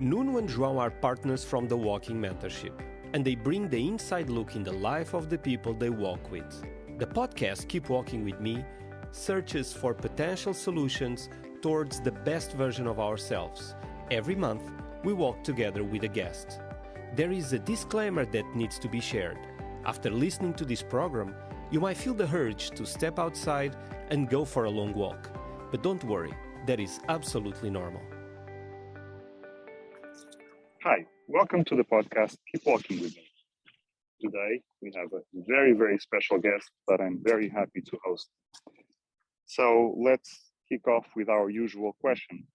Nuno and João are partners from the Walking Mentorship, and they bring the inside look in the life of the people they walk with. The podcast Keep Walking With Me searches for potential solutions towards the best version of ourselves. Every month, we walk together with a guest. There is a disclaimer that needs to be shared. After listening to this program, you might feel the urge to step outside and go for a long walk. But don't worry, that is absolutely normal. Hi, welcome to the podcast Keep Walking With Me. Today, we have a very, very special guest that I'm very happy to host. So let's kick off with our usual question.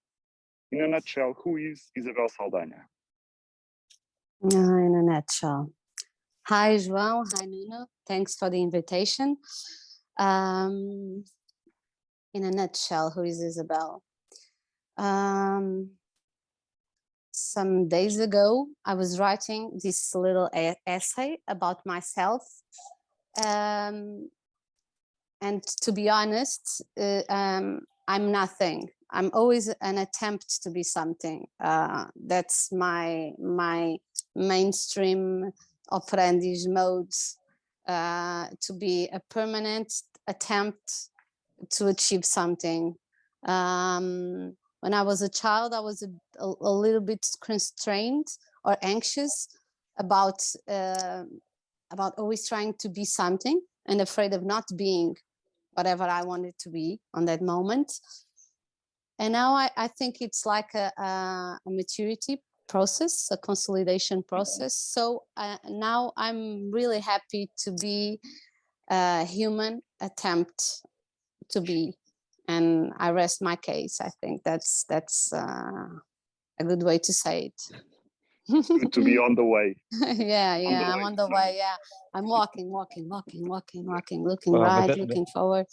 In a nutshell, who is Isabel Saldanha? In a nutshell. Hi, João. Hi, Nuno. Thanks for the invitation. In a nutshell, who is Isabel? Some days ago, I was writing this little essay about myself. And to be honest, I'm nothing. I'm always an attempt to be something. That's my mainstream operandi mode, to be a permanent attempt to achieve something. When I was a child, I was a little bit constrained or anxious about always trying to be something and afraid of not being whatever I wanted to be on that moment. And now I think it's like a maturity process, a consolidation process. So now I'm really happy to be a human attempt to be. And I rest my case. I think that's a good way to say it. Good to be on the way. Yeah, I'm on the way. Yeah, I'm walking, looking right, looking forward.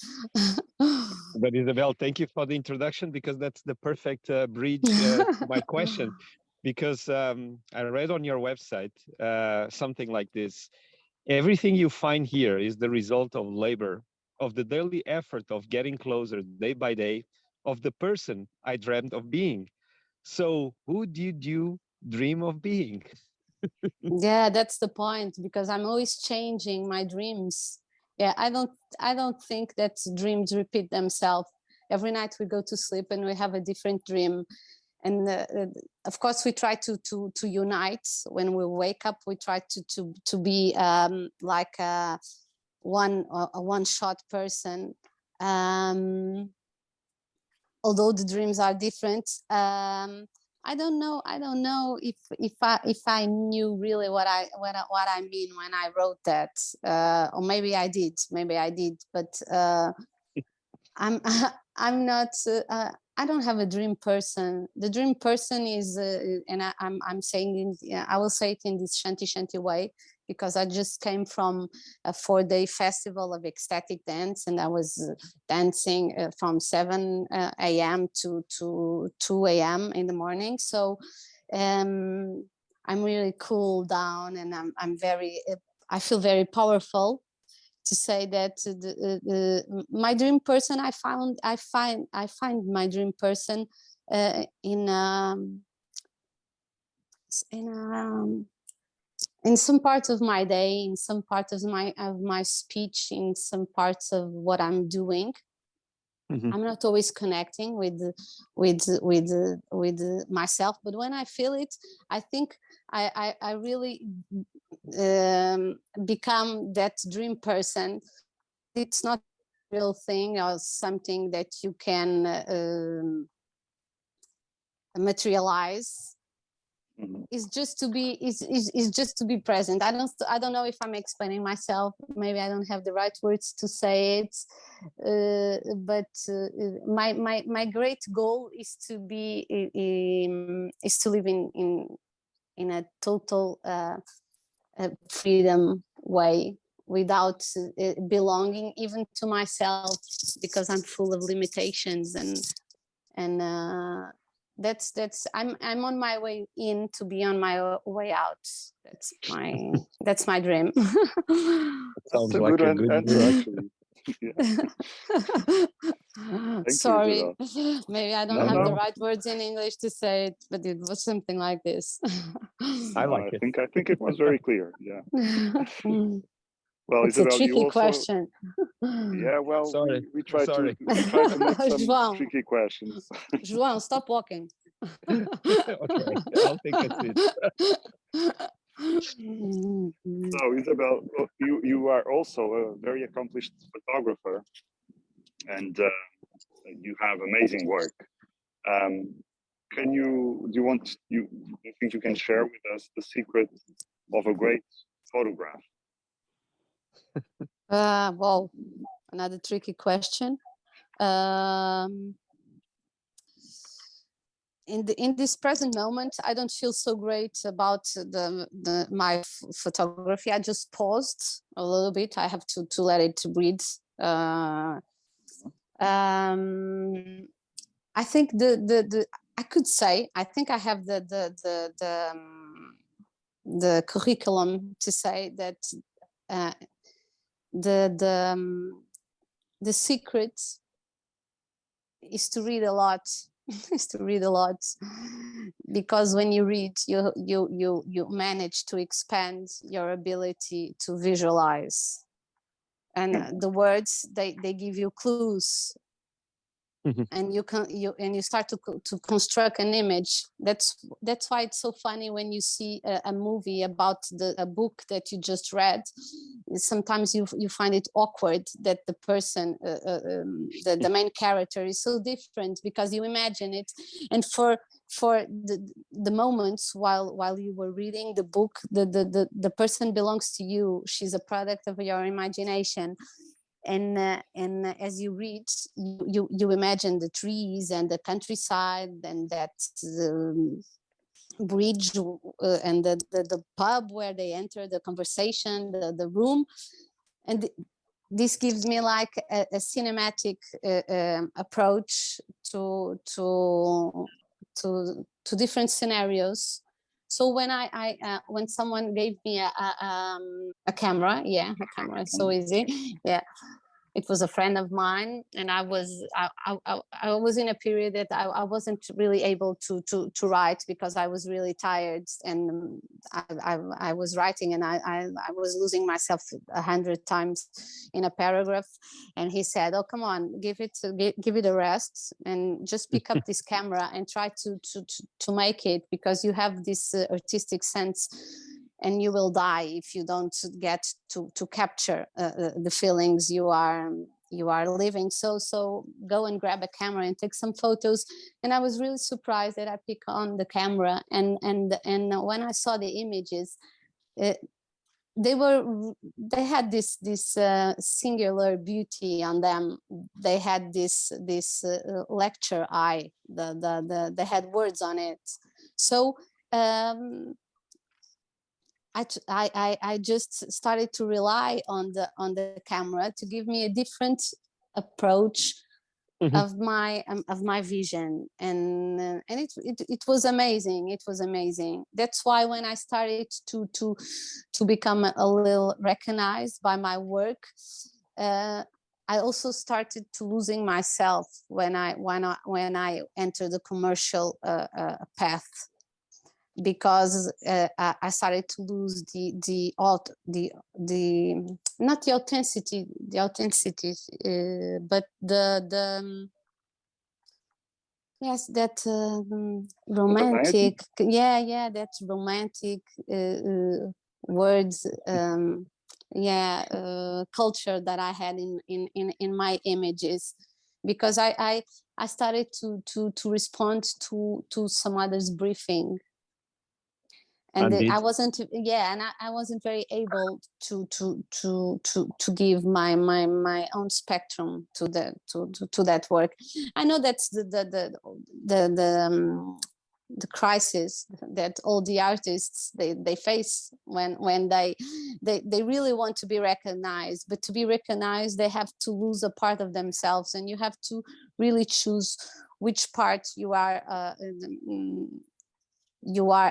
But Isabel, thank you for the introduction, because that's the perfect bridge to my question. Because I read on your website something like this: everything you find here is the result of labor, of the daily effort of getting closer day by day, of the person I dreamt of being. So who did you dream of being? Yeah, that's the point, because I'm always changing my dreams. Yeah, I don't think that dreams repeat themselves. Every night we go to sleep and we have a different dream. And of course, we try to unite. When we wake up, we try to be like a one-shot person. Although the dreams are different, I don't know if I knew really what I mean when I wrote that, or maybe I did, but I'm not. I don't have a dream person. The dream person is, and I'm saying I will say it in this shanty way, because I just came from a 4-day festival of ecstatic dance, and I was dancing from 7 a.m. to 2 a.m. in the morning. So I'm really cool down, and I feel very powerful to say that my dream person, I find my dream person in some parts of my day, in some parts of my speech, in some parts of what I'm doing. Mm-hmm. I'm not always connecting with myself, but when I feel it, I think I really become that dream person. It's not a real thing or something that you can materialize. Mm-hmm. It's just to be present. I don't know if I'm explaining myself. Maybe I don't have the right words to say it, but my great goal is to live in a total freedom way, without belonging even to myself, because I'm full of limitations, and that's I'm on my way in to be on my way out. That's my dream. Sounds like a good answer, actually. Sorry, Isabel. maybe I don't have the right words in English to say it, but it was something like this. I like it. I think it was very clear. Yeah. Well, It's Isabel, a tricky you also, question. yeah. Well, Sorry. we try Sorry. to make some João, tricky questions. João, stop walking. Okay, I'll take a seat. So, Isabel, you are also a very accomplished photographer, and you have amazing work. Do you think you can share with us the secret of a great photograph? Well, another tricky question. In this present moment, I don't feel so great about my photography. I just paused a little bit. I have to let it breathe. I think I could say I think I have the curriculum to say that the secret is to read a lot. Is to read a lot, because when you read, you manage to expand your ability to visualize, and the words they give you clues. And you start to construct an image. That's why it's so funny when you see a movie about a book that you just read. Sometimes you find it awkward that the person, the main character, is so different, because you imagine it. And for the moments while you were reading the book, the person belongs to you. She's a product of your imagination. And as you read, you imagine the trees and the countryside, and that bridge, and the pub where they enter, the conversation, the room. And this gives me like a cinematic approach to different scenarios. So when someone gave me a camera, a camera, it's so easy, it was a friend of mine, and I was in a period that I wasn't really able to write, because I was really tired, and I was writing, and I was losing myself 100 times in a paragraph. And he said, "Oh, come on, give it a rest, and just pick up this camera and try to make it, because you have this artistic sense, and you will die if you don't get to capture the feelings you are living. So go and grab a camera and take some photos." And I was really surprised that I picked on the camera, and when I saw the images, they had this singular beauty on them. They had this lecture eye. They had words on it. So I just started to rely on the camera to give me a different approach of my vision, and it was amazing. It was amazing. That's why when I started to become a little recognized by my work, I also started to losing myself when I entered the commercial path, because I started to lose the not the authenticity, but the yes, that romantic, that romantic words, culture that I had in my images, because I started to respond to some others' briefing. And I wasn't, I wasn't very able to give my own spectrum to that work. I know that's the crisis that all the artists they face when they really want to be recognized, but to be recognized they have to lose a part of themselves, and you have to really choose which part you are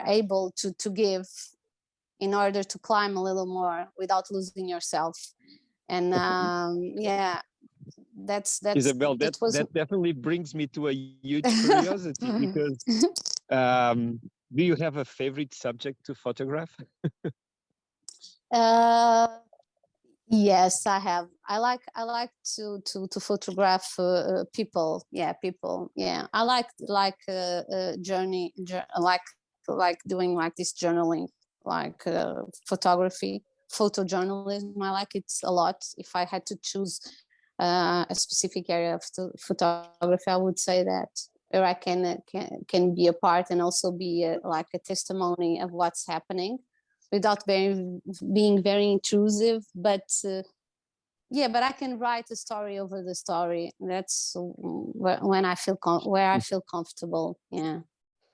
able to give in order to climb a little more without losing yourself. And yeah, that's Isabel, it was. that definitely brings me to a huge curiosity because do you have a favorite subject to photograph? Yes, I have. I like to photograph people. Yeah, people. Yeah, I like journey, like doing like this journaling, like photography, photojournalism. I like it a lot. If I had to choose a specific area of photography, I would say that where I can be a part and also be like a testimony of what's happening without being very intrusive, but yeah, but I can write a story over the story. That's when I feel where I feel comfortable. Yeah.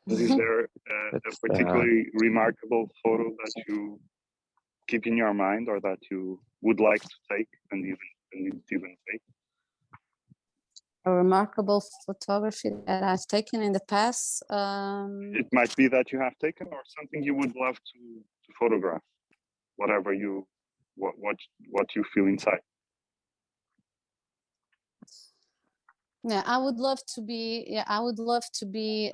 Is there a particularly remarkable photo that you keep in your mind, or that you would like to take and even take? A remarkable photography that I've taken in the past. It might be that you have taken, or something you would love to photograph. Whatever what you feel inside. Yeah, I would love to be. Yeah, I would love to be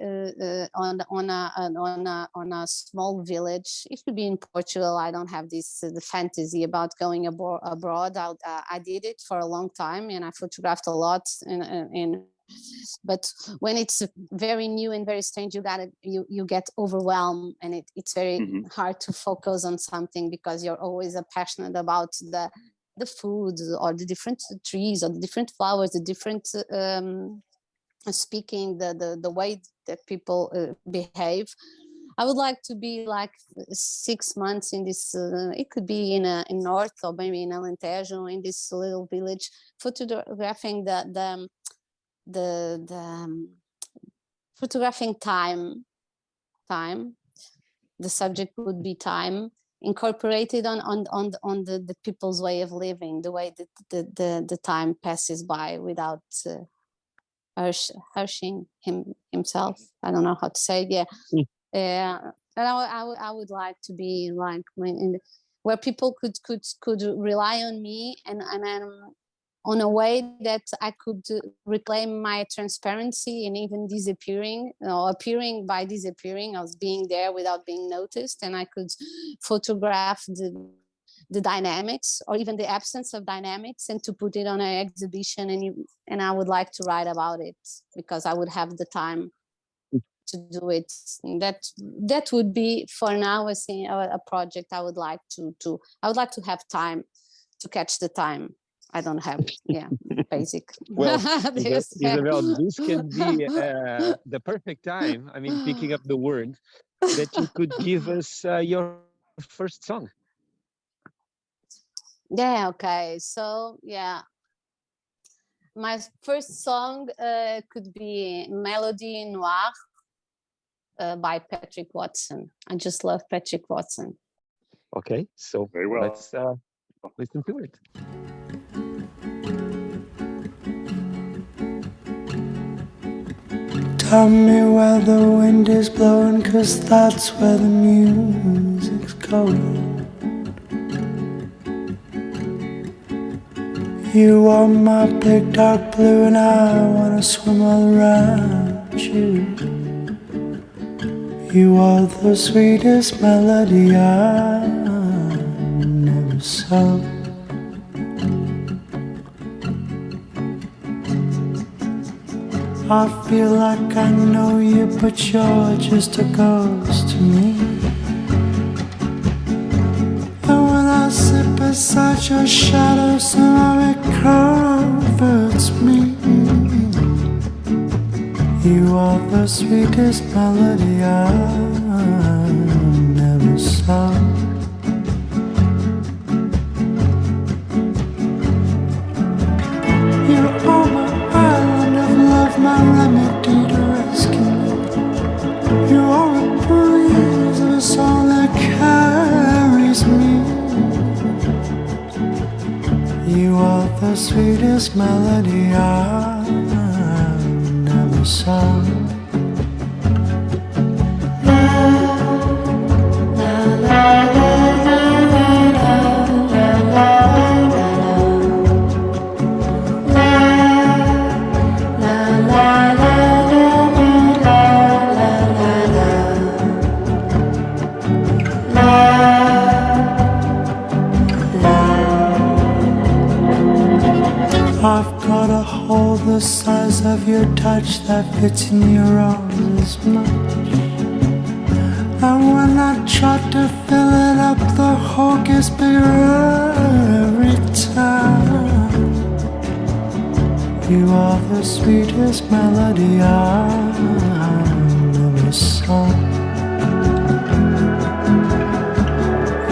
on a small village. It could be in Portugal. I don't have this the fantasy about going abroad. I did it for a long time, and I photographed a lot. But when it's very new and very strange, you get overwhelmed, and it's very hard to focus on something because you're always passionate about the food or the different trees or the different flowers, the different speaking, the way that people behave. I would like to be like 6 months in this. It could be in North or maybe in Alentejo, in this little village, photographing the photographing time. The subject would be time, incorporated on the people's way of living, the way that the time passes by without harshing himself. I don't know how to say it. Yeah. And I would like to be like where people could rely on me and on a way that I could reclaim my transparency and even appearing by disappearing. I was being there without being noticed, and I could photograph the dynamics or even the absence of dynamics and to put it on an exhibition. And I would like to write about it because I would have the time to do it. That would be for now a project I would like to have time to catch the time. I don't have, basic. Well, Isabel, this can be the perfect time. I mean, picking up the word that you could give us your first song. Yeah. Okay. So my first song could be Melody Noire by Patrick Watson. I just love Patrick Watson. Okay, so very well. Let's listen to it. Tell me where the wind is blowing, 'cause that's where the music's going. You are my big dark blue and I wanna swim all around you. You are the sweetest melody I never saw. I feel like I know you, but you're just a ghost to me. And when I sit beside your shadow, somehow it comforts me. You are the sweetest melody I never saw. You are my island of love, my remedy to rescue me. You are a breeze of a song that carries me. You are the sweetest melody I never saw. La la la la la la la la la. I've got a hole the size of your touch that fits in your arms as much. And when I try to fill it up, the hole gets bigger every time. You are the sweetest melody I've ever sung.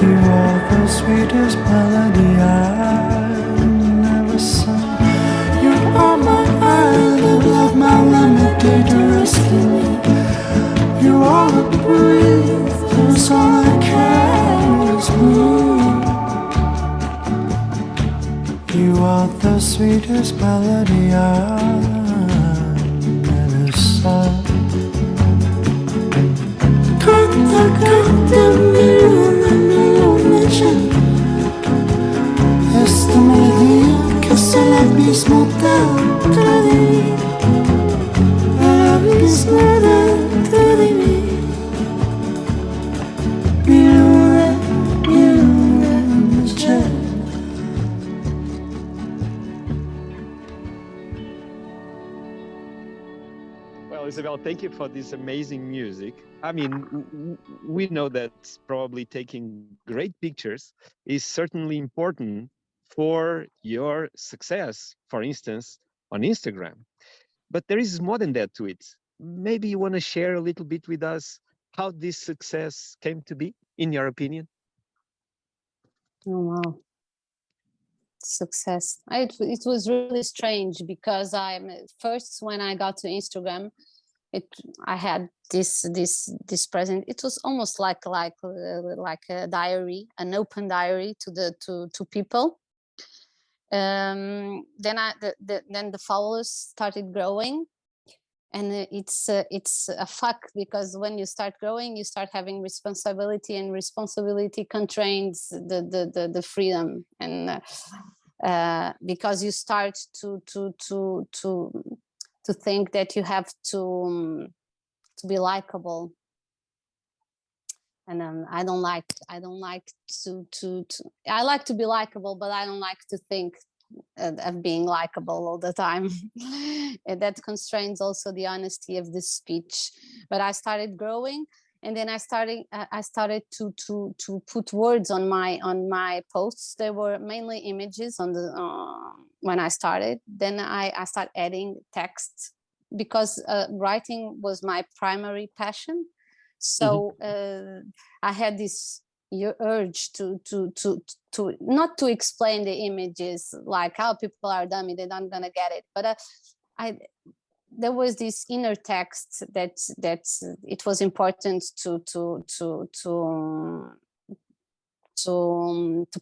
You are the sweetest melody I've never sung. You are my island of love, my remedy to rescue me. You are the breeze, that's all that carries me. You are the sweetest melody I've ever sung. Canta, canta, esta melodía que es el abismo dentro de mí, el abismo dentro de mí. Mi luna, noche. Well, Isabel, thank you for this amazing music. I mean, we know that probably taking great pictures is certainly important for your success, for instance, on Instagram. But there is more than that to it. Maybe you want to share a little bit with us how this success came to be, in your opinion? Oh, wow. Success. It was really strange because first when I got to Instagram, I had this present. It was almost like a diary, an open diary to people. Then the followers started growing, and it's a fuck, because when you start growing, you start having responsibility, and responsibility constrains the freedom, and because you start to think that you have to be likable, and I don't like to I like to be likable, but I don't like to think of being likable all the time. And that constrains also the honesty of the speech. But I started growing, and then I started to put words on my posts. There were mainly images on the when I started. Then I started adding text, because writing was my primary passion. So I had this urge to not to explain the images, like how people are dummy, they're not gonna get it. But there was this inner text that it was important to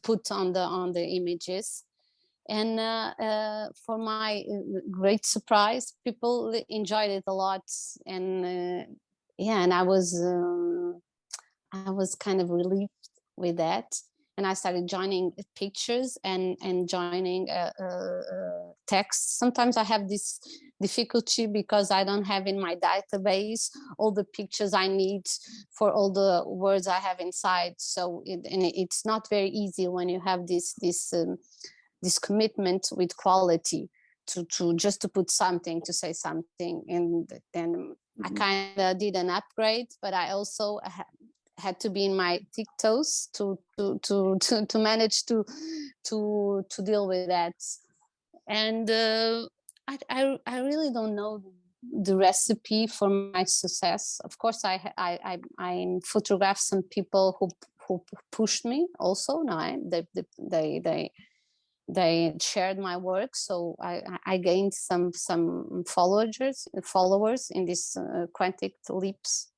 put on the images. And for my great surprise, people enjoyed it a lot. And yeah, and I was kind of relieved with that. And I started joining pictures and joining text. Sometimes I have this difficulty because I don't have in my database all the pictures I need for all the words I have inside. So it's not very easy when you have this commitment with quality to just to put something, to say something. And then I kind of did an upgrade, but I also had to be in my tiptoes to manage to deal with that. And I really don't know the recipe for my success. Of course, I photographed some people who pushed me also. No, they shared my work, so I gained some followers in this quantic leaps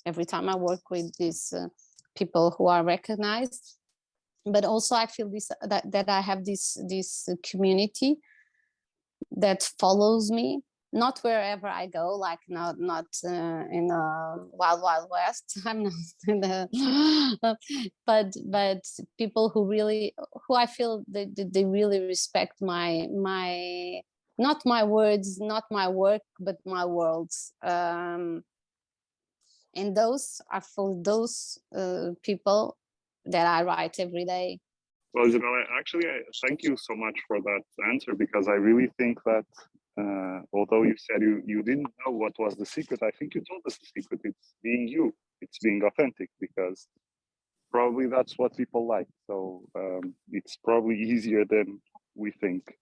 every time I work with these people who are recognized. But also I feel that I have this community that follows me, not wherever I go, like not in the wild west. I'm not in the but people who I feel they really respect my not my words, not my work, but my worlds. And those are for those people that I write every day. Well, Isabel, I thank you so much for that answer, because I really think that although you said you didn't know what was the secret, I think you told us the secret. It's being you. It's being authentic, because probably that's what people like. So it's probably easier than we think.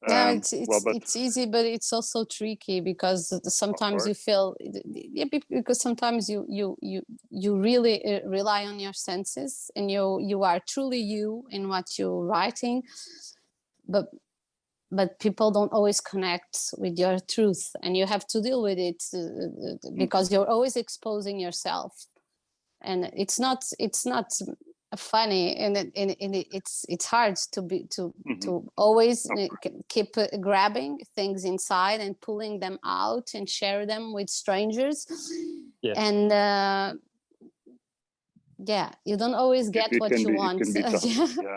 No, Well, but it's easy, but it's also tricky, because sometimes you feel, yeah, because sometimes you really rely on your senses, and you are truly you in what you're writing, but people don't always connect with your truth, and you have to deal with it because you're always exposing yourself, and it's not funny, and it's hard to always keep grabbing things inside and pulling them out and share them with strangers. Yes. And yeah, you don't always get what you want. It can be tough.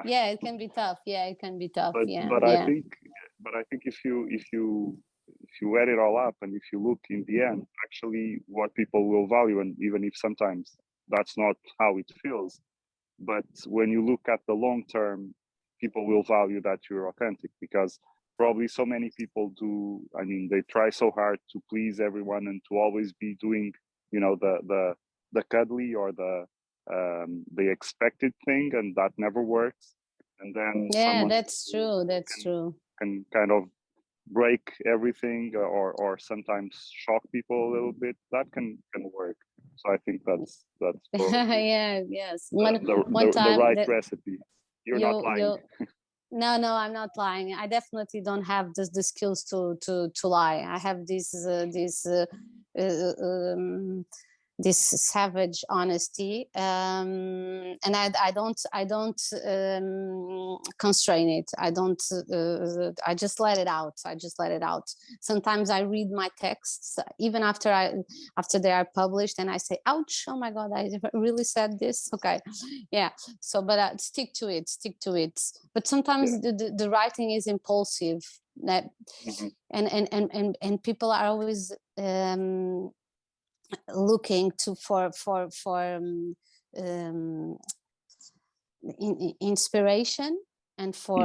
Yeah, it can be tough. Yeah, it can be tough. But I think if you add it all up, and if you look in the end, actually what people will value, and even if sometimes that's not how it feels, but when you look at the long term, people will value that you're authentic, because probably so many people do. I mean, they try so hard to please everyone and to always be doing, the cuddly or the expected thing, and that never works. And then that's true. Can kind of break everything, or sometimes shock people a little bit. That can work. So I think that's yeah, yes. One the time right recipe. You're not lying. No, I'm not lying. I definitely don't have the skills to lie. I have this savage honesty, and I don't constrain it. I don't. I just let it out. Sometimes I read my texts even after they are published, and I say, "Ouch! Oh my God, I really said this." Okay, yeah. So, but I stick to it. But sometimes the writing is impulsive. And people are always looking for inspiration, and for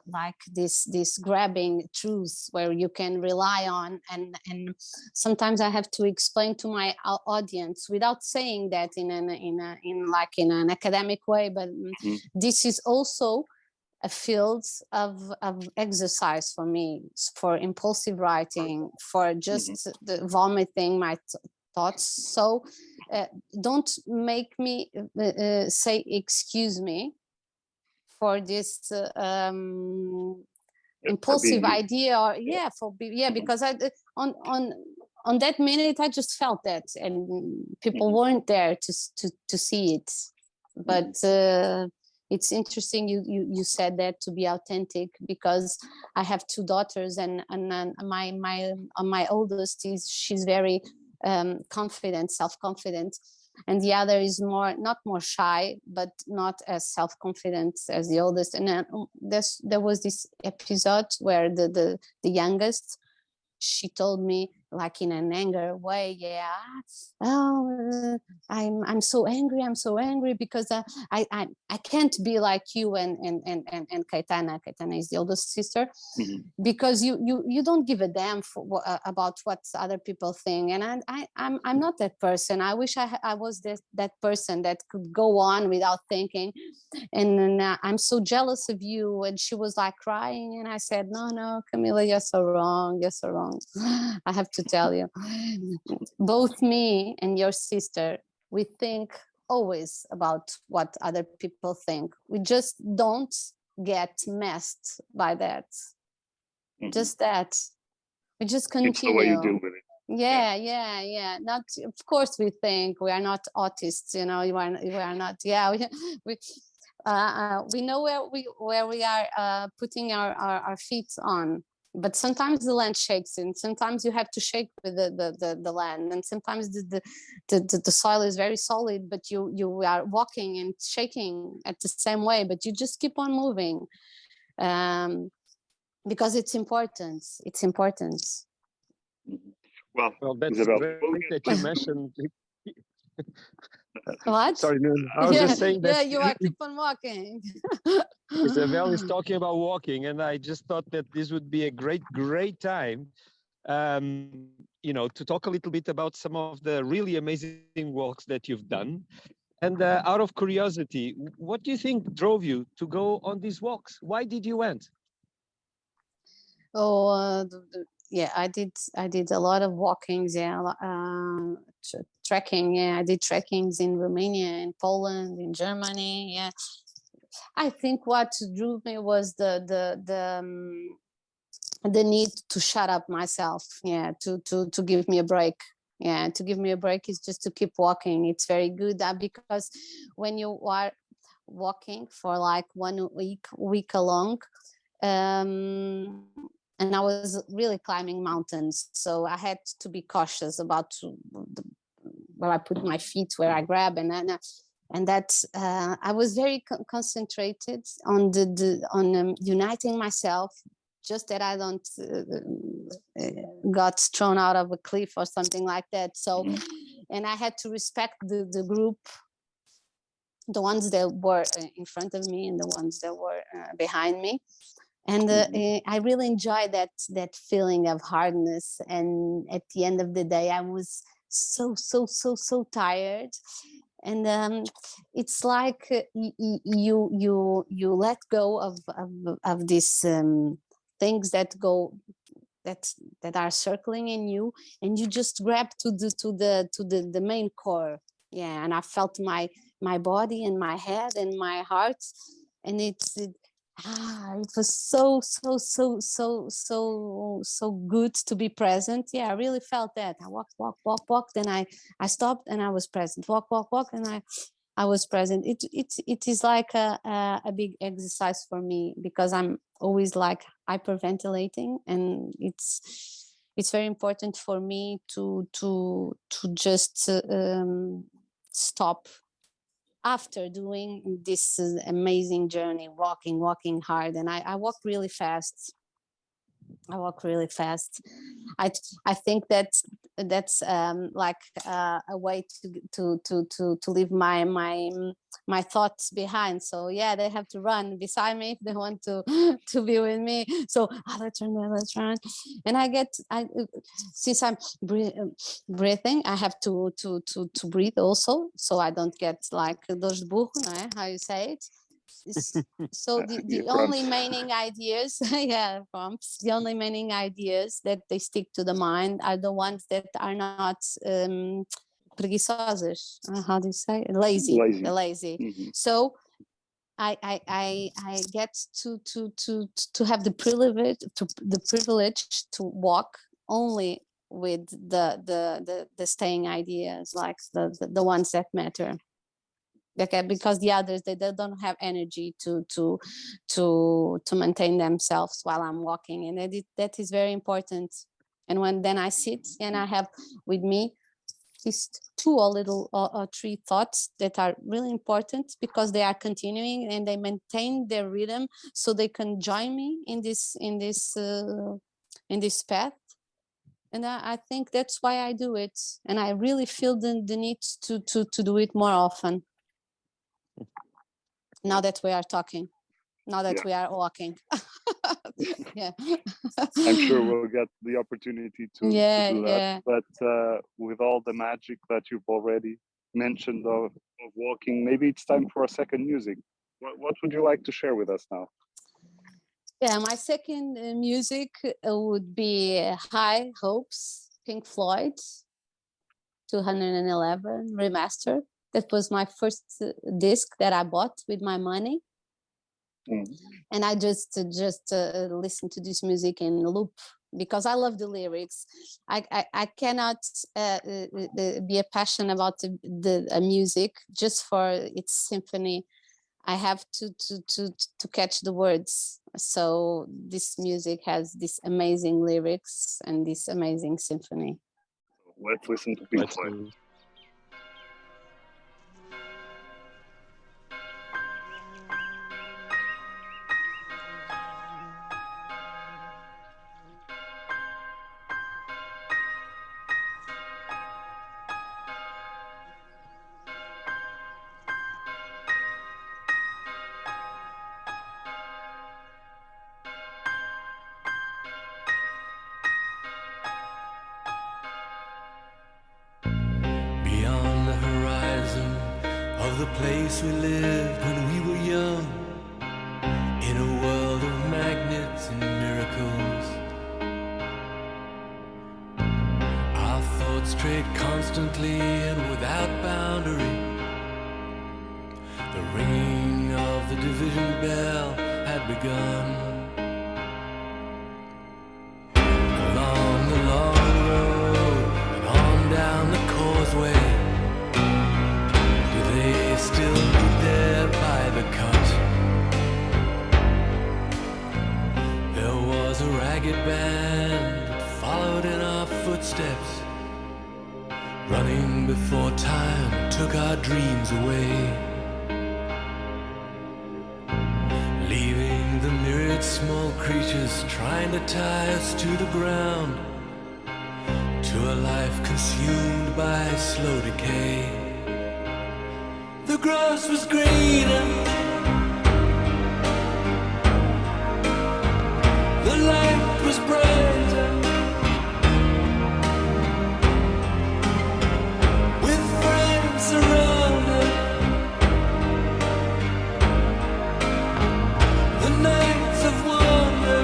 like this grabbing truth where you can rely on, and sometimes I have to explain to my audience without saying that in an academic way, but this is also a field of exercise for me, for impulsive writing, for just the vomiting my thoughts. So don't make me say excuse me for this impulsive idea, or because I on that minute I just felt that, and people weren't there to see it. But it's interesting you said that, to be authentic, because I have two daughters, and my oldest she's very confident, self-confident, and the other is not more shy, but not as self-confident as the oldest. And there was this episode where the youngest, she told me, like in an anger way, I'm so angry because I can't be like you and Caetana is the oldest sister, because you don't give a damn about what other people think, and I'm not that person. I wish I was that person that could go on without thinking, and I'm so jealous of you. And she was like crying, and I said, no, Camila, you're so wrong. I have to tell you, both me and your sister, we think always about what other people think. We just don't get messed by that. Just that. We just continue. It's the way you deal with it. Yeah. Not, of course, we think we are not autists, we are not. Yeah, we know where we are putting our feet on. But sometimes the land shakes, and sometimes you have to shake with the land, and sometimes the soil is very solid, but you are walking and shaking at the same way, but you just keep on moving, because it's important. Well, that's Isabel, great that you mentioned. What? Sorry, Noon. I was Yeah, just saying that yeah, you are keep on walking. Isabel is talking about walking, and I just thought that this would be a great time, to talk a little bit about some of the really amazing walks that you've done. And out of curiosity, what do you think drove you to go on these walks? Why did you went? Oh, yeah, I did a lot of walkings. Yeah, trekking. Yeah, I did trekkings in Romania, in Poland, in Germany. Yeah, I think what drew me was the need to shut up myself. Yeah, to give me a break. Yeah, to give me a break is just to keep walking. It's very good because when you are walking for like 1 week along, um, and I was really climbing mountains, so I had to be cautious about where I put my feet, where I grab, and that I was very concentrated on uniting myself, just that I don't got thrown out of a cliff or something like that. So, and I had to respect the group, the ones that were in front of me and the ones that were behind me. And I really enjoyed that feeling of hardness. And at the end of the day, I was so tired. And it's like you let go of these things that are circling in you, and you just grab to the main core. Yeah, and I felt my body and my head and my heart, and it was so good to be present. Yeah, I really felt that. I walked, then I stopped and I was present. Walk, and I was present. It is like a big exercise for me, because I'm always like hyperventilating, and it's very important for me to just stop after doing this amazing journey, walking hard. And I walk really fast. I think that's like a way to leave my thoughts behind. So yeah, they have to run beside me if they want to to be with me. So let's run. And since I'm breathing, I have to breathe also, so I don't get like dores de burro, how you say it. So the only remaining ideas, yeah, prompts, the only remaining ideas that they stick to the mind are the ones that are not preguiçosas. How do you say? Lazy. They're lazy. So I get to have the privilege to walk only with the staying ideas, like the ones that matter. Okay, because the others, they don't have energy to maintain themselves while I'm walking, and that is very important. And then I sit and I have with me these two or three thoughts that are really important, because they are continuing and they maintain their rhythm, so they can join me in this path. And I think that's why I do it, and I really feel the need to do it more often. Now that we are talking, now that we are walking. Yeah. I'm sure we'll get the opportunity to do that. Yeah. But with all the magic that you've already mentioned of walking, maybe it's time for a second music. What would you like to share with us now? Yeah, my second music would be High Hopes, Pink Floyd, 211 remaster. That was my first disc that I bought with my money. And I just listen to this music in loop, because I love the lyrics. I cannot be a passion about the music just for its symphony. I have to catch the words. So this music has these amazing lyrics and this amazing symphony. Let's listen to Pink Floyd. the place we lived when we were young, in a world of magnets and miracles. Our thoughts strayed constantly and without boundary. The ringing of the division bell had begun. Along the long road and on down the causeway, do they still meet there by the cut? There was a ragged band that followed in our footsteps, running before time took our dreams away, leaving the myriad small creatures trying to tie us to the ground, to a life consumed by slow decay. The grass was greener, the light was brighter, with friends around us. The nights of wonder,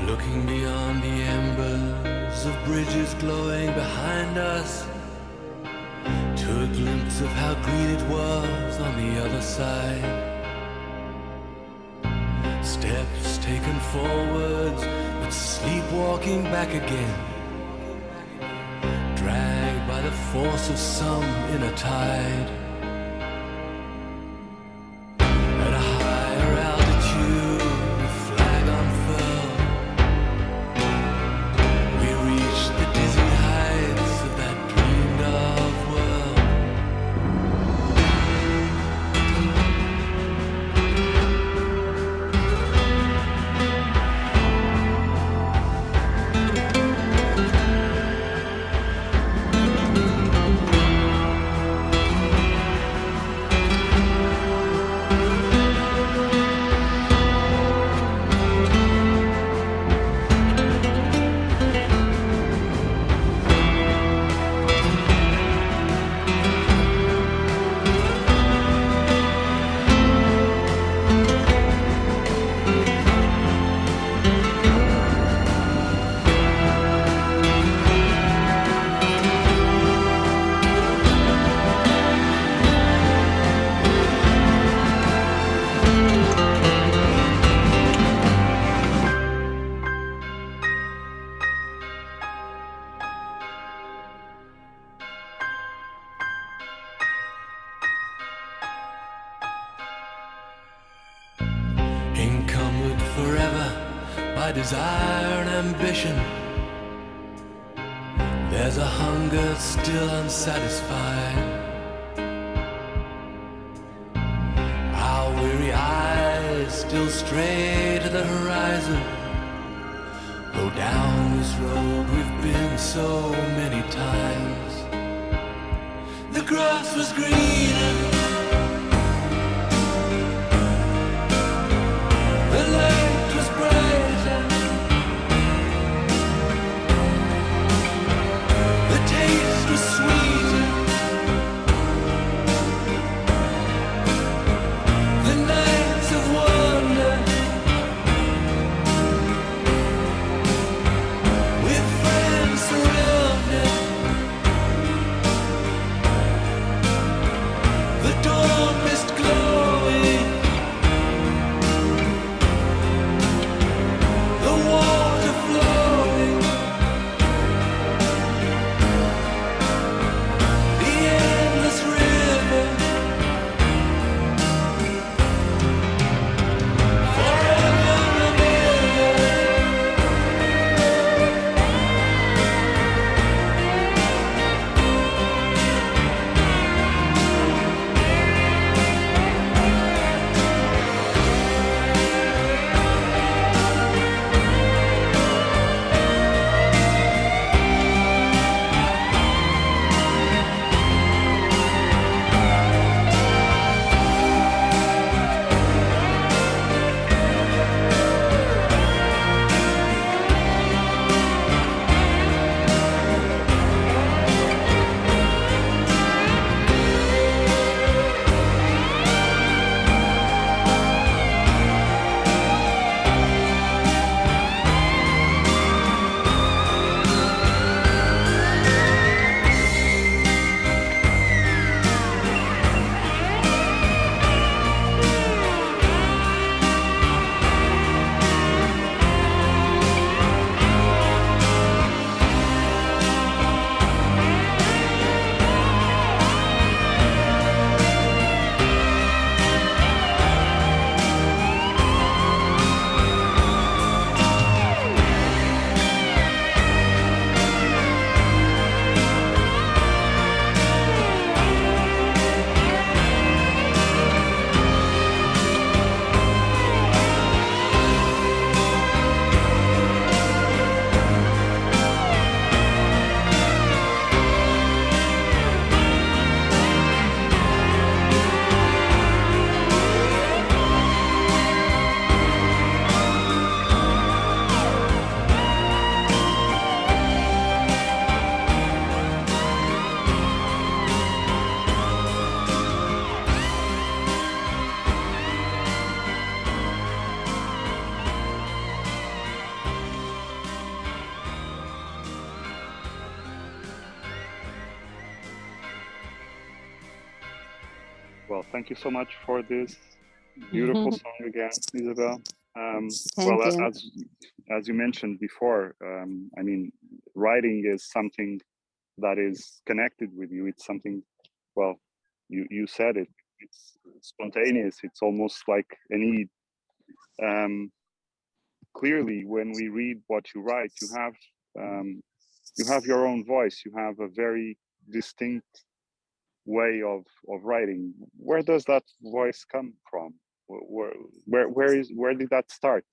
looking beyond the embers of bridges glowing behind us, to a glimpse of how green it was on the other side. Steps taken forwards, but sleepwalking back again, dragged by the force of some inner tide. At a higher altitude, the flag unfurled, we reached the dizzy heights of that dreamed of world. Encumbered forever by desire and ambition, there's a hunger still unsatisfied. Our weary eyes still stray to the horizon, though down this road we've been so many times. The grass was greener, the light was brighter, the taste was sweeter, the nights of wonder, with friends surrounded. Well, thank you so much for this beautiful song again, Isabel. Thank you. As you mentioned before, I mean, writing is something that is connected with you. It's something, well, you said it. It's spontaneous. It's almost like a need. Clearly, when we read what you write, you have your own voice. You have a very distinct way of writing. Where does that voice come from? Where did that start?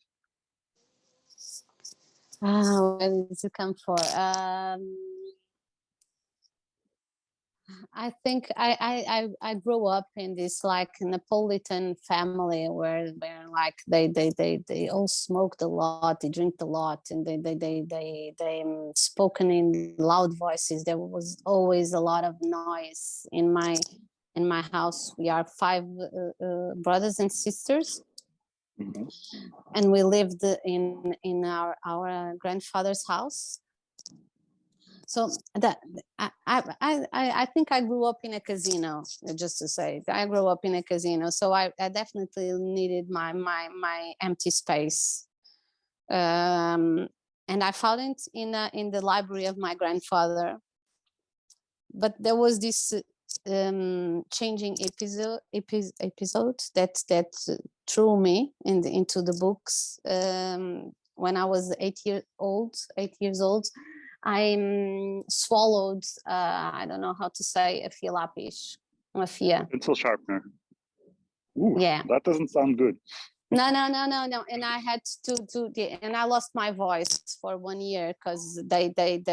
Where did it come for? I think I grew up in this like Neapolitan family where like they all smoked a lot, they drink a lot, and they spoken in loud voices. There was always a lot of noise in my house. We are five brothers and sisters, Mm-hmm. and we lived in our grandfather's house. So that I think I grew up in a casino, just to say. I grew up in a casino, so I definitely needed my empty space, and I found it in the library of my grandfather. But there was this changing episode that threw me into the books. When I was 8 years old, I swallowed, I don't know how to say, a fia lápis, uma fia. Pencil sharpener. Ooh, Yeah. that doesn't sound good. No. And I had and I lost my voice for 1 year because they did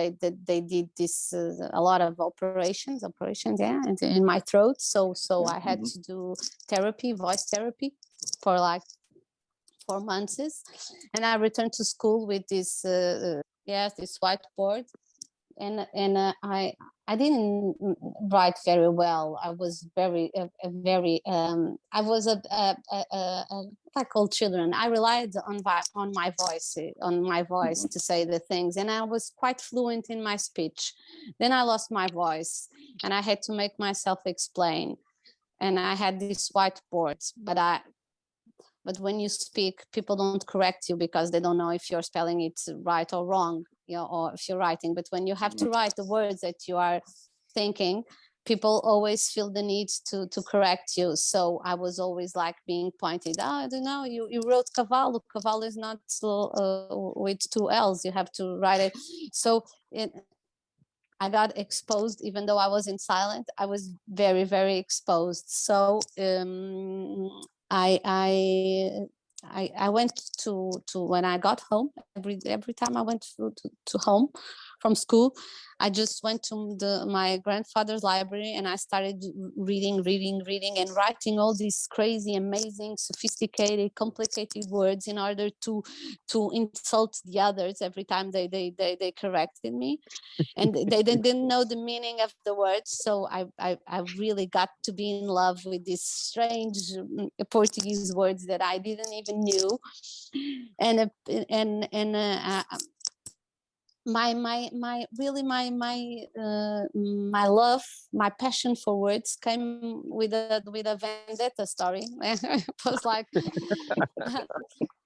this a lot of operations, yeah, in my throat. So I had to do voice therapy, for like 4 months, and I returned to school with this this whiteboard, and I didn't write very well. I was very I was like all children. I relied on my voice to say the things, and I was quite fluent in my speech. Then I lost my voice, and I had to make myself explain. And I had this whiteboard, but when you speak, people don't correct you because they don't know if you're spelling it right or wrong, or if you're writing. But when you have to write the words that you are thinking, people always feel the need to correct you. So I was always like being pointed, I don't know, you wrote cavalo. Cavalo is not with 2 L's. You have to write it. So I got exposed, even though I wasn't silent. I was very, very exposed. So I went to when I got home, every time I went to home from school, I just went to my grandfather's library, and I started reading and writing all these crazy, amazing, sophisticated, complicated words in order to insult the others every time they corrected me. And they didn't know the meaning of the words, so I really got to be in love with these strange Portuguese words that I didn't even knew, and my love, my passion for words came with a vendetta story. It was like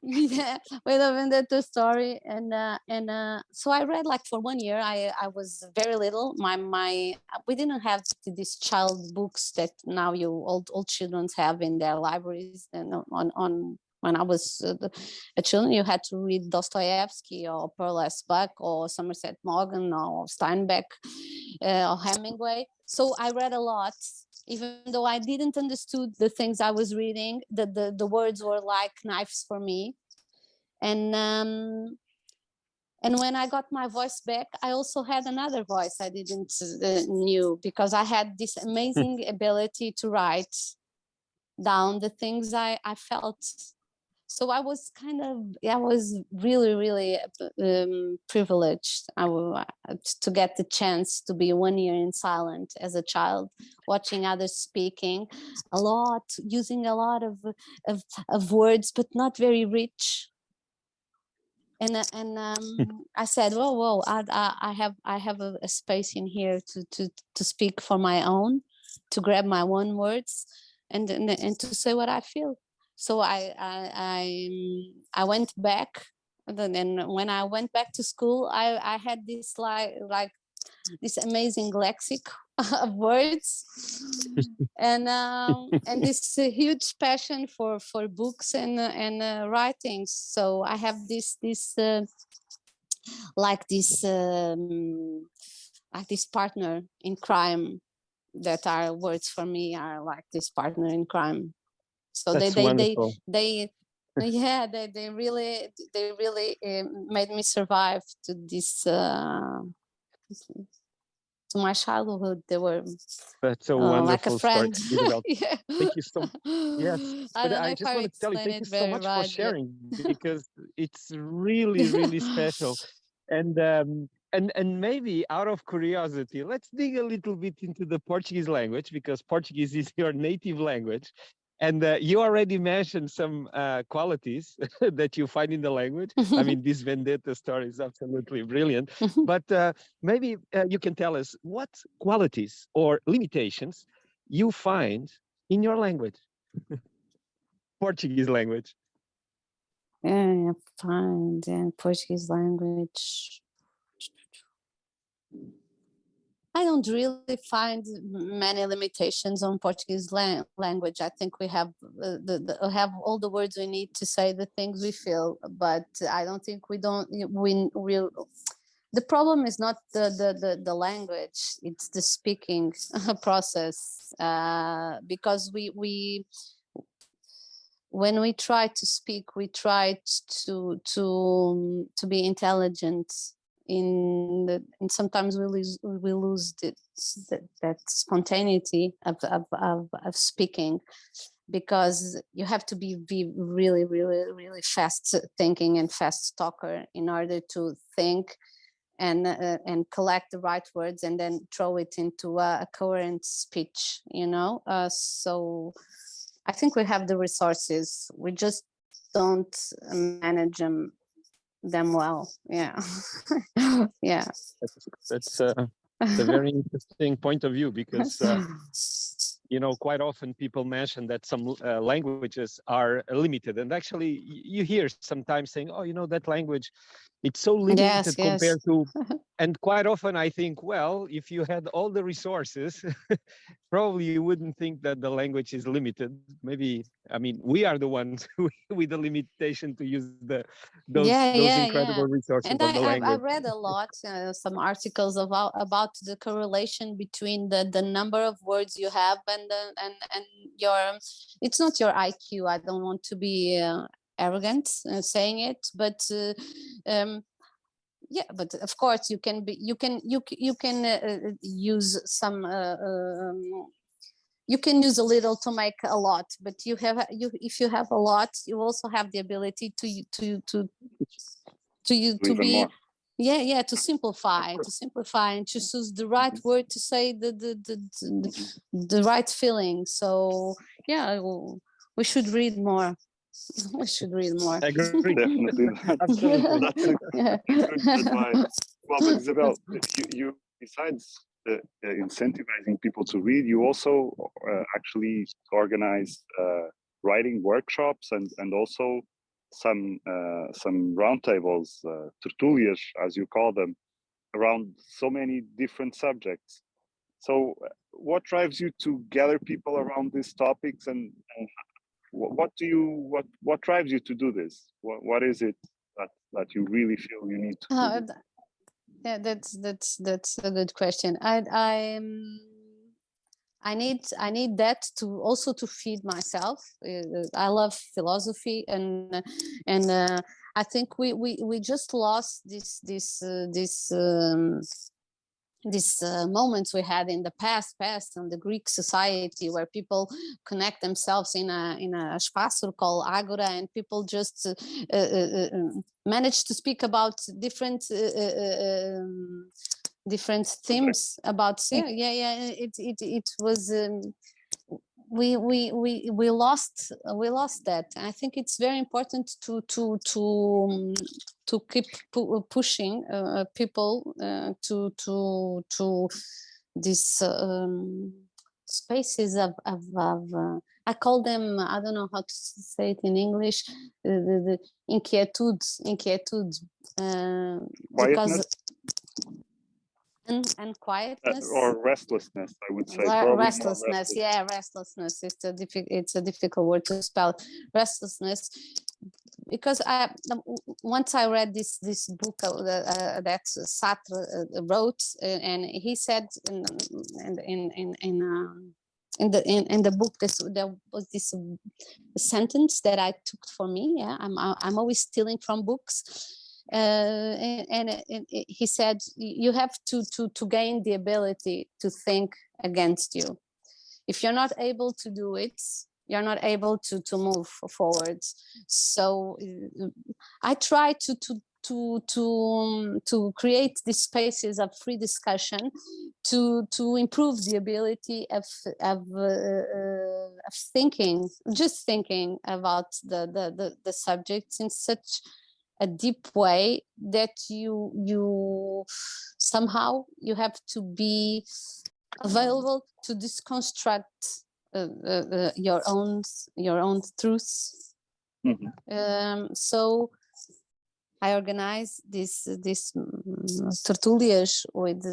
yeah, with a vendetta story, and so I read like for 1 year. I was very little. We didn't have these child books that now all children have in their libraries, and on when I was a children, you had to read Dostoevsky or Pearl S. Buck or Somerset Maugham or Steinbeck or Hemingway. So I read a lot, even though I didn't understood the things I was reading. The words were like knives for me. And when I got my voice back, I also had another voice I didn't knew, because I had this amazing ability to write down the things I felt. So I was really, really privileged to get the chance to be 1 year in silent as a child, watching others speaking a lot, using a lot of words, but not very rich. And I said, whoa, I have a space in here to speak for my own, to grab my own words. and to say what I feel. So I went back. And then when I went back to school, I had this like this amazing lexic of words, and this huge passion for books and writings. So I have this like this partner in crime, that are words for me are like this partner in crime. So That's wonderful. yeah, they really made me survive to this to my childhood. They were That's a like a wonderful story, friend. Isabel. Yeah. Thank you so. Yes, I but don't know I if just I want to tell you, explain thank you it so very much for right, but sharing, because it's really, really special. And maybe out of curiosity, let's dig a little bit into the Portuguese language, because Portuguese is your native language. And you already mentioned some qualities that you find in the language. I mean, this vendetta story is absolutely brilliant. But maybe you can tell us what qualities or limitations you find in your language, Portuguese language. yeah, fine. Yeah, Portuguese language. I don't really find many limitations on Portuguese language. I think we have have all the words we need to say the things we feel, but I don't think we don't we the problem is not the language, it's the speaking process, because we when we try to speak, we try to be intelligent and sometimes we lose that spontaneity of speaking, because you have to be really really fast thinking and fast talker in order to think and collect the right words and then throw it into a coherent speech, so I think we have the resources, we just don't manage them well. Yeah. Yeah. That's a very interesting point of view, because quite often people mention that some languages are limited, and actually you hear sometimes saying, oh, that language, it's so limited Yes, compared to, and quite often I think, well, if you had all the resources, probably you wouldn't think that the language is limited. Maybe, I mean, we are the ones with the limitation to use those incredible resources and of the I language. read a lot, some articles about the correlation between the number of words you have and your, it's not your IQ. I don't want to be arrogant saying it, but yeah, but of course you can use some you can use a little to make a lot, but if you have a lot, you also have the ability to be more. to simplify and to choose the right word to say the right feeling. So yeah, we should read more. We should read more. I agree. Definitely. Absolutely. That's a good advice. Well, but Isabel, you besides incentivizing people to read, you also actually organize writing workshops and also some roundtables, tertulias, as you call them, around so many different subjects. So, what drives you to gather people around these topics, and what drives you to do this? What is it that you really feel you need to do? Yeah, that's a good question. I need that to also to feed myself. I love philosophy, and I think we just lost these moments we had in the past in the Greek society, where people connect themselves in a espaço called agora, and people just manage to speak about different themes about it was we lost that. I think it's very important to keep pushing people to this spaces of I call them, I don't know how to say it in English, the inquietude, because Quietness and quietness. or restlessness, I would say. Probably more Restlessness, yeah, restlessness. It's a difficult word to spell. Restlessness, because once I read this book that Sartre wrote, and he said in the book, there was this sentence that I took for me. Yeah, I'm always stealing from books. And he said, you have to gain the ability to think against you. If you're not able to do it, you're not able to move forward. So I try to create these spaces of free discussion to improve the ability of thinking, just thinking about the subjects in such a deep way that you somehow you have to be available to deconstruct your own truths. So I organize these tertulias with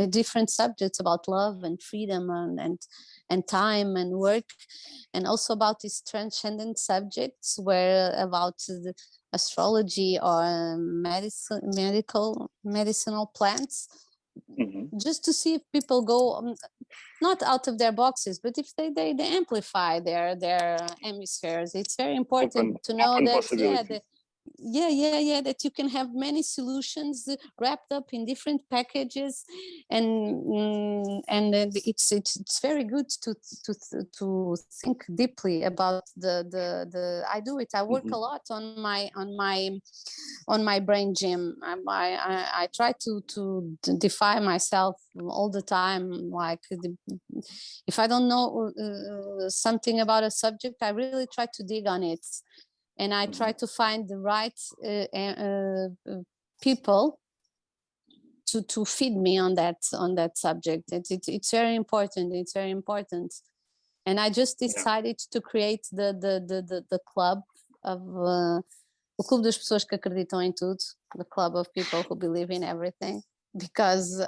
different subjects about love and freedom and time and work, and also about these transcendent subjects, where about the astrology or medicinal plants, just to see if people go not out of their boxes, but if they amplify their hemispheres. It's very important to know that that you can have many solutions wrapped up in different packages, and it's very good to think deeply about the I do it. I work a lot on my brain gym. I try to defy myself all the time. Like if I don't know something about a subject, I really try to dig on it, and I try to find the right people to feed me on that subject. It's very important. It's very important. And I just decided to create the club of o clube das pessoas que acreditam em tudo, the club of people who believe in everything, because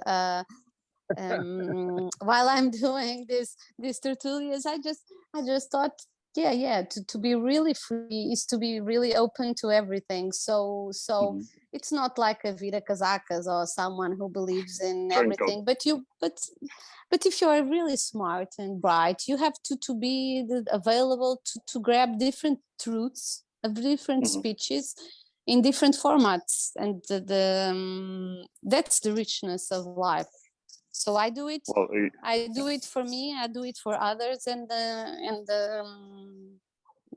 while I'm doing these tertulias, I just thought, to be really free is to be really open to everything. So it's not like a Vida Casacas or someone who believes in everything, but if you are really smart and bright, you have to be available to grab different truths of different speeches in different formats, and that's the richness of life. So I do it. Well, I do it for me. I do it for others, and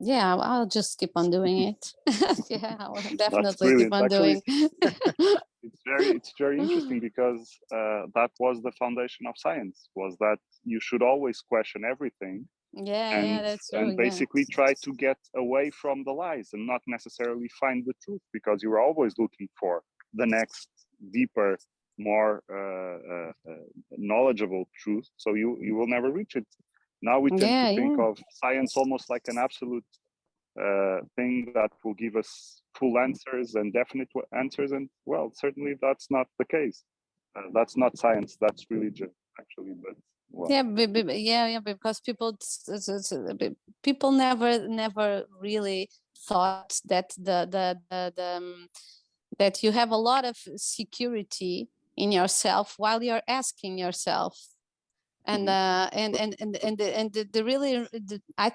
I'll just keep on doing it. I will definitely keep on doing. It's very interesting, because that was the foundation of science. Was that you should always question everything. That's true. And basically try to get away from the lies and not necessarily find the truth, because you're always looking for the next deeper, more knowledgeable truth, so you will never reach it. Now we tend to think of science almost like an absolute thing that will give us full answers and definite answers, and well, certainly that's not the case. That's not science, that's religion, actually. But because people never really thought that that you have a lot of security in yourself while you're asking yourself, and I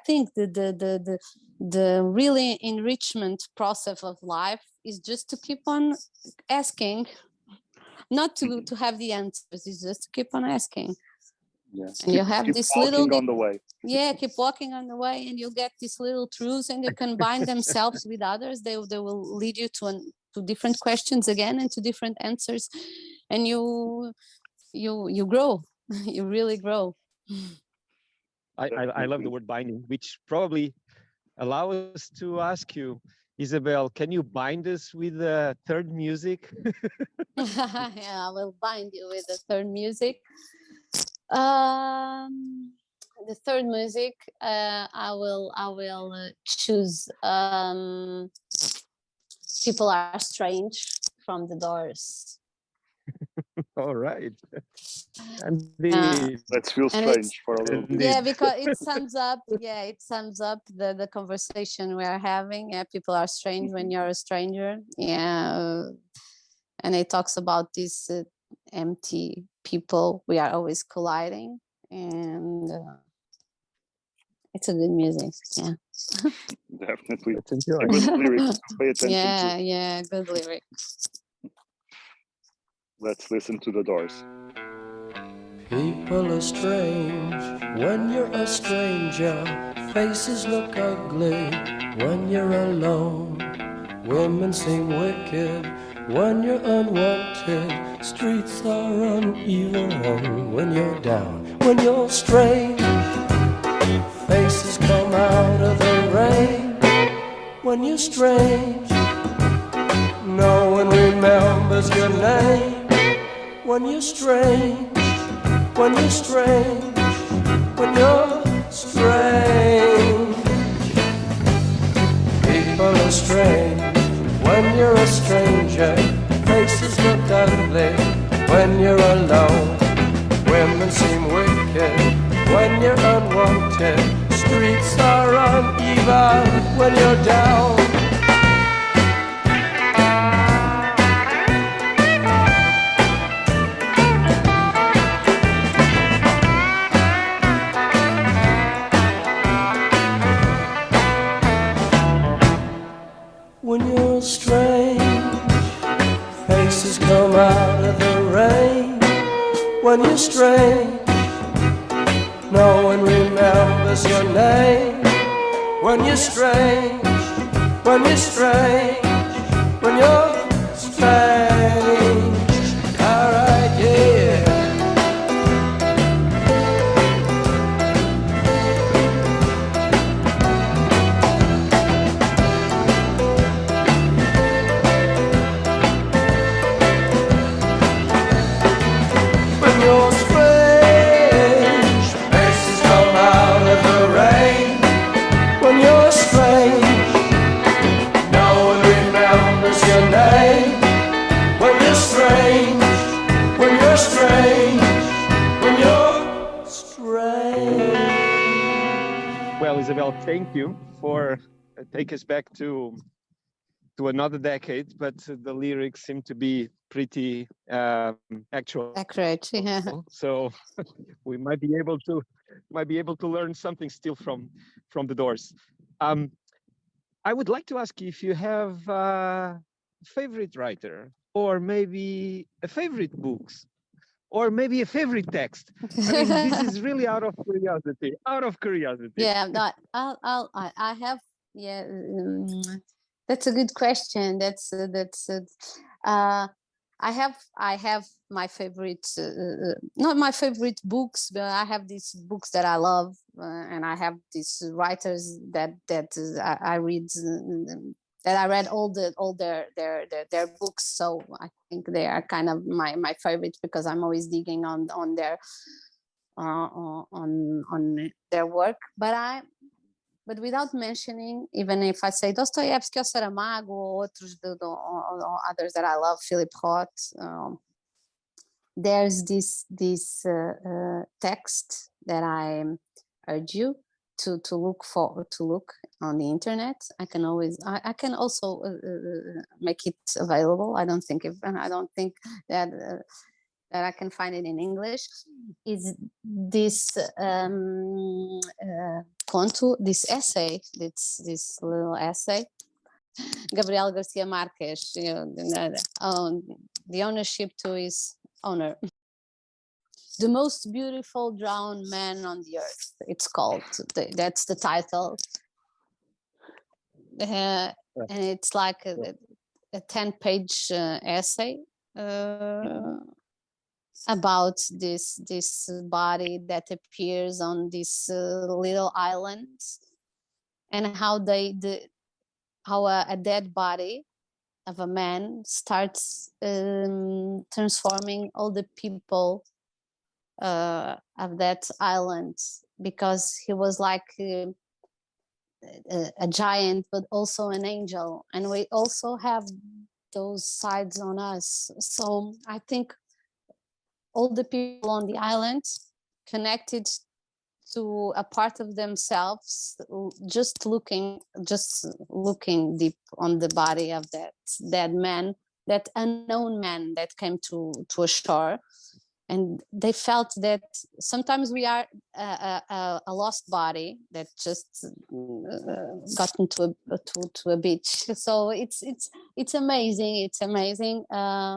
think the really enrichment process of life is just to keep on asking, not to have the answers. It's just to keep on asking. And you have this little on the way. Keep walking on the way, and you'll get these little truths, and you combine themselves with others. They will lead you to different questions again, and to different answers, and you grow. You really grow. I love the word binding, which probably allow us to ask you, Isabel, can you bind us with the third music? I will bind you with the third music. the third music, I will choose People Are Strange from the Doors. All right. Let's feel strange for a little bit. Yeah, because it sums up the conversation we are having. Yeah, people are strange when you're a stranger. Yeah, and it talks about these empty people. We are always colliding, and it's a good music. Yeah, Definitely. Let's enjoy. A good lyric to pay attention yeah, to. yeah, good lyric. Let's listen to the Doors. People are strange when you're a stranger. Faces look ugly when you're alone. Women seem wicked when you're unwanted. Streets are uneven when you're down. When you're strange, faces come out of the rain. When you're strange, no one remembers your name. When you're strange, when you're strange, when you're strange. People are strange when you're a stranger. Faces look ugly when you're alone. Women seem wicked when you're unwanted. Streets are uneven when you're down. When you're strange, faces come out of the rain. When you're strange, no one remembers your name. When you're strange, when you're strange, when you're strange. Alright, yeah. When you're strange, faces come out of the rain. When you're strange, no one remembers your name. When you're strange, when you're strange, when you're strange. Well, Isabel, thank you for take us back to another decade, but the lyrics seem to be pretty actual. Accurate. Yeah. So we might be able to learn something still from the Doors. I would like to ask you if you have a favorite writer, or maybe a favorite books, or maybe a favorite text. I mean, this is really out of curiosity. Out of curiosity. Yeah, no, I have. Yeah, that's a good question. I have my favorite, not my favorite books, but I have these books that I love, and I have these writers that I read. That I read all their books, so I think they are kind of my favorite because I'm always digging on their on their work. But without mentioning, even if I say Dostoevsky or Saramago or outros or others that I love, Philip Roth, there's this text that I urge you to look on the internet. I can also make it available. I don't think that that I can find it in English. Is this conto, this essay, this little essay, Gabriel Garcia Marquez, the ownership to his owner. The most beautiful drowned man on the earth, it's called. That's the title. And it's like a 10-page essay about this body that appears on this little island, and how a dead body of a man starts transforming all the people of that island because he was like a giant, but also an angel, and we also have those sides on us. So I think all the people on the island connected to a part of themselves, just looking deep on the body of that dead man, that unknown man that came to a shore. And they felt that sometimes we are a lost body that just got into to a beach. So it's amazing. It's amazing. I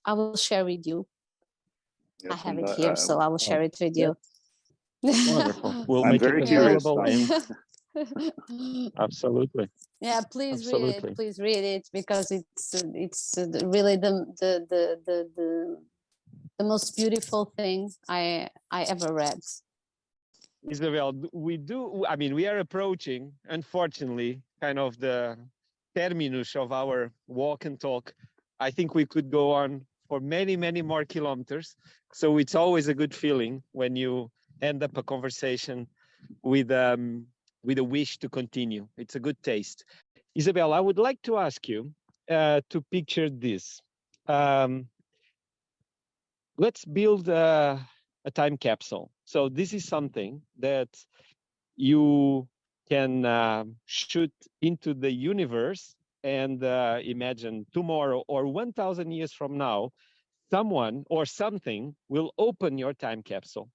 will share with you. Yes, I have and it here, so I will share it with you. Wonderful. We'll I'm make very it curious. available. Absolutely. Yeah, please Absolutely. read it. Please read it, because it's really the most beautiful thing I ever read. Isabel, we are approaching, unfortunately, kind of the terminus of our walk and talk. I think we could go on for many, many more kilometers. So it's always a good feeling when you end up a conversation with a wish to continue. It's a good taste. Isabel, I would like to ask you to picture this. Let's build a time capsule. So this is something that you can shoot into the universe and imagine tomorrow or 1,000 years from now, someone or something will open your time capsule.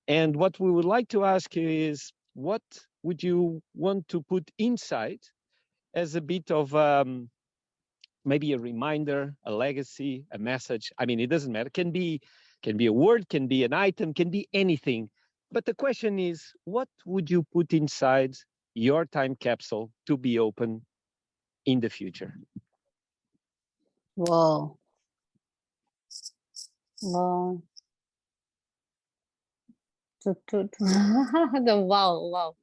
And what we would like to ask you is, what would you want to put inside as a bit of maybe a reminder, a legacy, a message? I mean, it doesn't matter. Can be a word, can be an item, can be anything. But the question is, what would you put inside your time capsule to be open in the future? Whoa. Wow. Wow.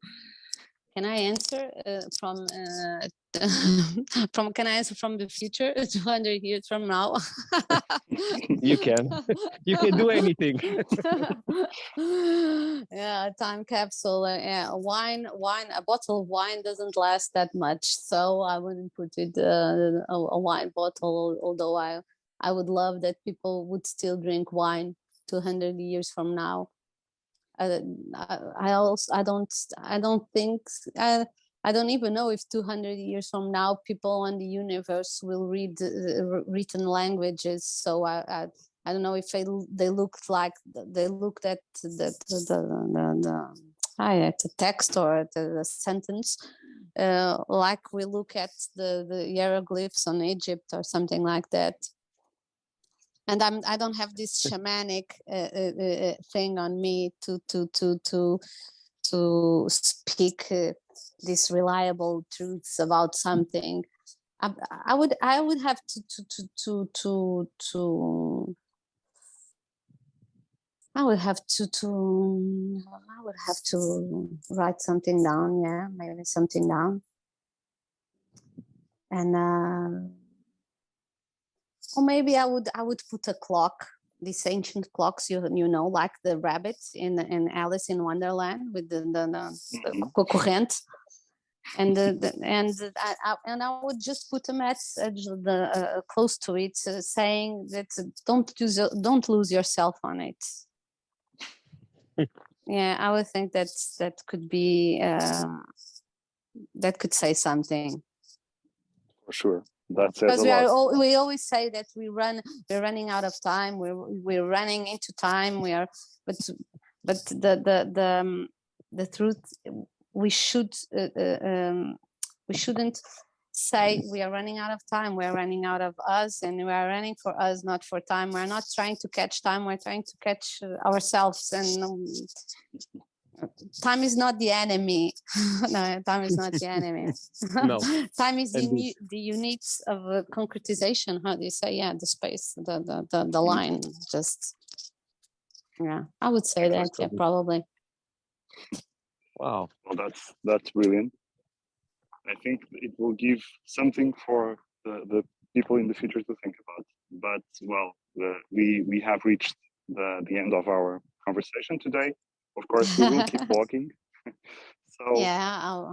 Can I answer from can I answer from the future 200 years from now? You can. You can do anything. Yeah, time capsule. Yeah, wine. A bottle of wine doesn't last that much, so I wouldn't put it a wine bottle. Although I would love that people would still drink wine 200 years from now. I don't think I don't even know if 200 years from now people on the universe will read written languages. So I don't know if they looked at the text or at the sentence like we look at the hieroglyphs on Egypt or something like that. And I don't have this shamanic thing on me to speak these reliable truths about something. I would have to I would have to write something down. Yeah, maybe something down. And or maybe I would put a clock, these ancient clocks, you know, like the rabbits in Alice in Wonderland with the corrente, and I would just put a message close to it saying that don't lose yourself on it. Yeah, I would think that could be that could say something. For sure. That says Because a lot. we always say that we're running out of time. We're running into time. But the truth, we shouldn't say we are running out of time. We're running out of us, and we are running for us, not for time. We're not trying to catch time. We're trying to catch ourselves. And time is not the enemy. No, time is not the enemy. No. Time is the units of concretization. How do you say? Yeah, the space, the line. Just yeah, I would say that. Yeah, probably. Wow. Well, that's brilliant. I think it will give something for the people in the future to think about. But well, we have reached the end of our conversation today. of course, we will keep walking. So Yeah.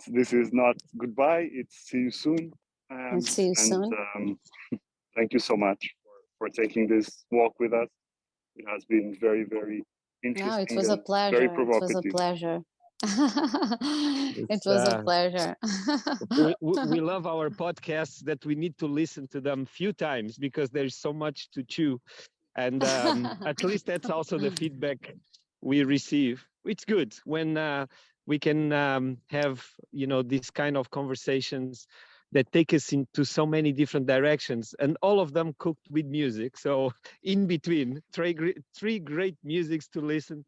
this is not goodbye. It's see you soon. And see you soon. Thank you so much for taking this walk with us. It has been very, very interesting. No, it was a and pleasure. Very It was a provocative. pleasure. It was a pleasure. we love our podcasts that we need to listen to them few times because there's so much to chew. And at least that's also the feedback we receive. It's good when we can have, these kind of conversations that take us into so many different directions, and all of them cooked with music. So in between, three great musics to listen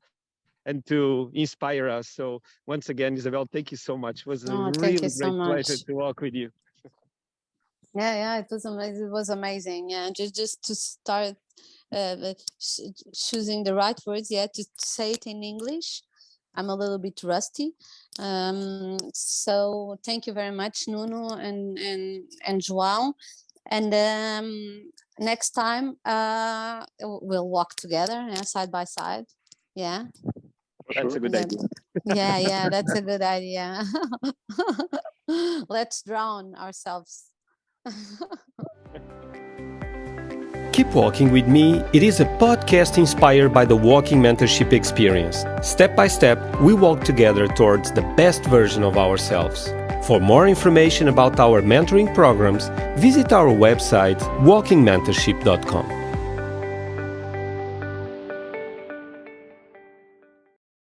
and to inspire us. So once again, Isabel, thank you so much. It was a really great pleasure to walk with you. Yeah, it was amazing. Yeah, just to start choosing the right words, to say it in English. I'm a little bit rusty. So thank you very much, Nuno and João. And next time we'll walk together, side by side. Yeah. That's a good idea. Yeah, that's a good idea. Let's drown ourselves. Keep Walking with Me. It is a podcast inspired by the walking mentorship experience. Step by step, we walk together towards the best version of ourselves. For more information about our mentoring programs, visit our website walkingmentorship.com.